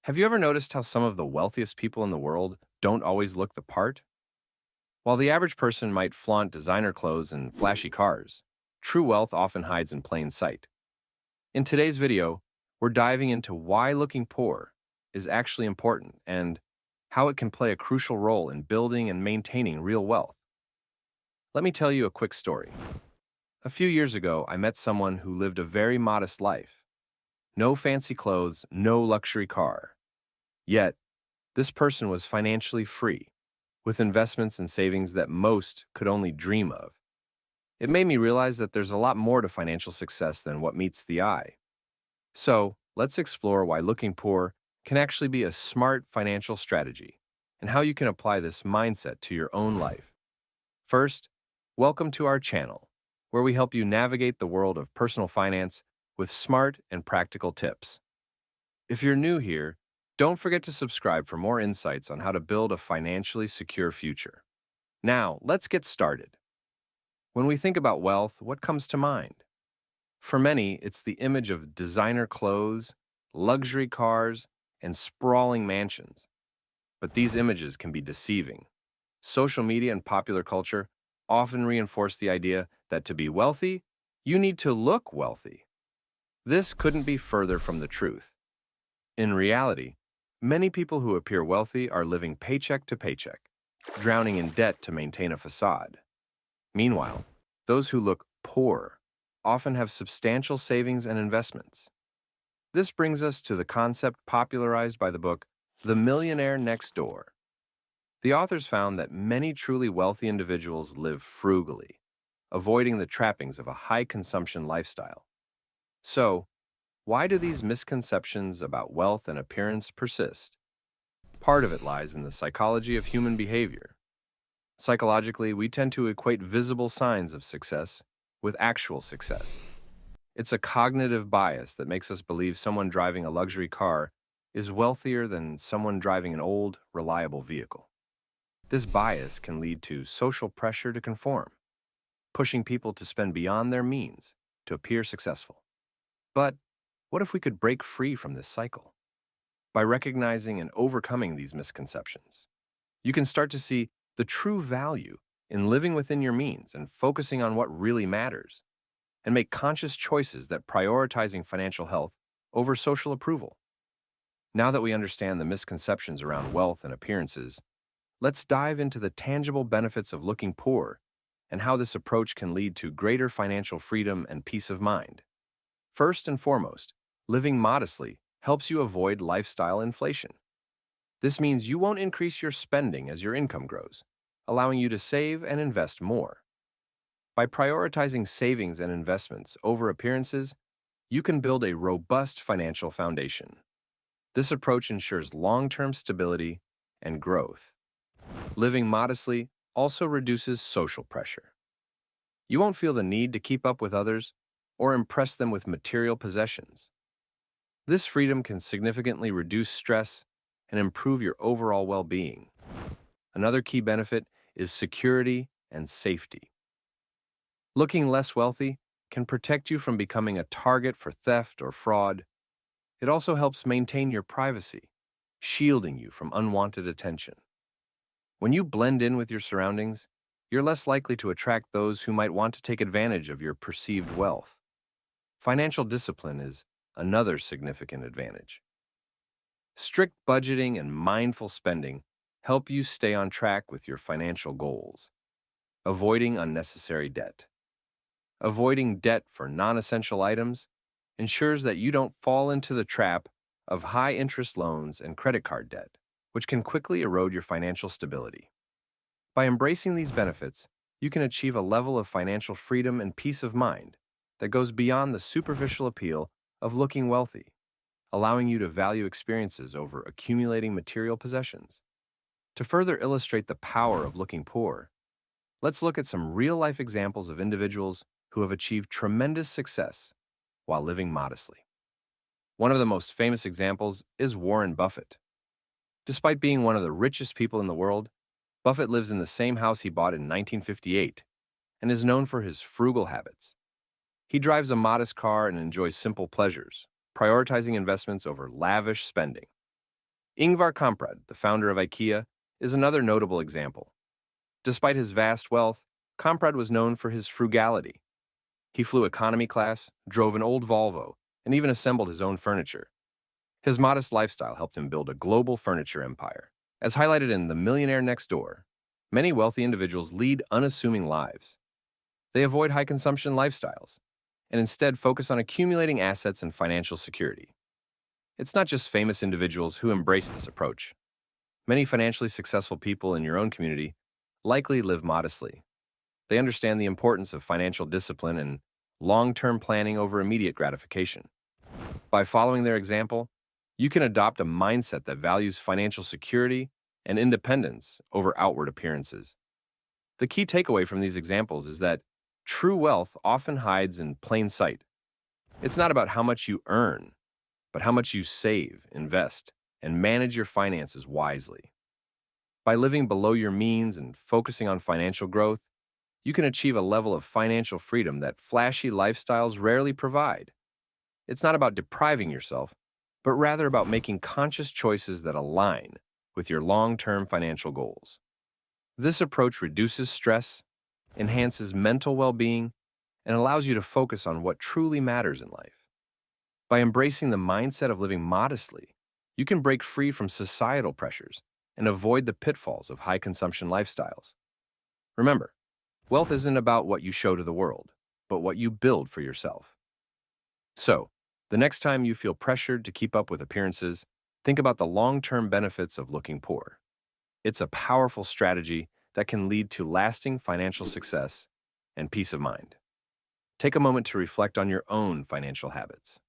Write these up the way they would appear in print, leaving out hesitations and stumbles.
Have you ever noticed how some of the wealthiest people in the world don't always look the part? While the average person might flaunt designer clothes and flashy cars, true wealth often hides in plain sight. In today's video, we're diving into why looking poor is actually important and how it can play a crucial role in building and maintaining real wealth. Let me tell you a quick story. A few years ago, I met someone who lived a very modest life. No fancy clothes, no luxury car. Yet, this person was financially free, with investments and savings that most could only dream of. It made me realize that there's a lot more to financial success than what meets the eye. So, let's explore why looking poor can actually be a smart financial strategy and how you can apply this mindset to your own life. First, welcome to our channel, where we help you navigate the world of personal finance with smart and practical tips. If you're new here, don't forget to subscribe for more insights on how to build a financially secure future. Now, let's get started. When we think about wealth, what comes to mind? For many, it's the image of designer clothes, luxury cars, and sprawling mansions. But these images can be deceiving. Social media and popular culture often reinforce the idea that to be wealthy, you need to look wealthy. This couldn't be further from the truth. In reality, many people who appear wealthy are living paycheck to paycheck, drowning in debt to maintain a facade. Meanwhile, those who look poor often have substantial savings and investments. This brings us to the concept popularized by the book The Millionaire Next Door. The authors found that many truly wealthy individuals live frugally, avoiding the trappings of a high-consumption lifestyle. So, why do these misconceptions about wealth and appearance persist? Part of it lies in the psychology of human behavior. Psychologically, we tend to equate visible signs of success with actual success. It's a cognitive bias that makes us believe someone driving a luxury car is wealthier than someone driving an old, reliable vehicle. This bias can lead to social pressure to conform, pushing people to spend beyond their means to appear successful. But what if we could break free from this cycle? By recognizing and overcoming these misconceptions, you can start to see the true value in living within your means and focusing on what really matters, and make conscious choices that prioritizing financial health over social approval. Now that we understand the misconceptions around wealth and appearances, let's dive into the tangible benefits of looking poor and how this approach can lead to greater financial freedom and peace of mind. First and foremost, living modestly helps you avoid lifestyle inflation. This means you won't increase your spending as your income grows, allowing you to save and invest more. By prioritizing savings and investments over appearances, you can build a robust financial foundation. This approach ensures long-term stability and growth. Living modestly also reduces social pressure. You won't feel the need to keep up with others or impress them with material possessions. This freedom can significantly reduce stress and improve your overall well-being. Another key benefit is security and safety. Looking less wealthy can protect you from becoming a target for theft or fraud. It also helps maintain your privacy, shielding you from unwanted attention. When you blend in with your surroundings, you're less likely to attract those who might want to take advantage of your perceived wealth. Financial discipline is another significant advantage. Strict budgeting and mindful spending help you stay on track with your financial goals. Avoiding unnecessary debt. Avoiding debt for non-essential items ensures that you don't fall into the trap of high-interest loans and credit card debt, which can quickly erode your financial stability. By embracing these benefits, you can achieve a level of financial freedom and peace of mind that goes beyond the superficial appeal of looking wealthy, allowing you to value experiences over accumulating material possessions. To further illustrate the power of looking poor, let's look at some real-life examples of individuals who have achieved tremendous success while living modestly. One of the most famous examples is Warren Buffett. Despite being one of the richest people in the world, Buffett lives in the same house he bought in 1958 and is known for his frugal habits. He drives a modest car and enjoys simple pleasures, prioritizing investments over lavish spending. Ingvar Kamprad, the founder of IKEA, is another notable example. Despite his vast wealth, Kamprad was known for his frugality. He flew economy class, drove an old Volvo, and even assembled his own furniture. His modest lifestyle helped him build a global furniture empire. As highlighted in The Millionaire Next Door, many wealthy individuals lead unassuming lives. They avoid high consumption lifestyles and instead focus on accumulating assets and financial security. It's not just famous individuals who embrace this approach. Many financially successful people in your own community likely live modestly. They understand the importance of financial discipline and long-term planning over immediate gratification. By following their example, you can adopt a mindset that values financial security and independence over outward appearances. The key takeaway from these examples is that true wealth often hides in plain sight. It's not about how much you earn, but how much you save, invest, and manage your finances wisely. By living below your means and focusing on financial growth, you can achieve a level of financial freedom that flashy lifestyles rarely provide. It's not about depriving yourself, but rather about making conscious choices that align with your long-term financial goals. This approach reduces stress, enhances mental well-being, and allows you to focus on what truly matters in life. By embracing the mindset of living modestly, you can break free from societal pressures and avoid the pitfalls of high-consumption lifestyles. Remember, wealth isn't about what you show to the world, but what you build for yourself. So, the next time you feel pressured to keep up with appearances, think about the long-term benefits of looking poor. It's a powerful strategy that can lead to lasting financial success and peace of mind. Take a moment to reflect on your own financial habits.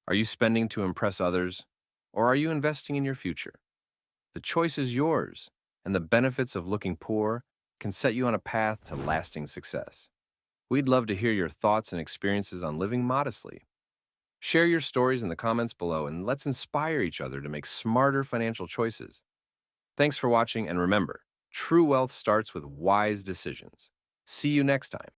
Are you spending to impress others, or are you investing in your future? The choice is yours, and the benefits of looking poor can set you on a path to lasting success. We'd love to hear your thoughts and experiences on living modestly. Share your stories in the comments below, and let's inspire each other to make smarter financial choices. Thanks for watching, and remember, true wealth starts with wise decisions. See you next time.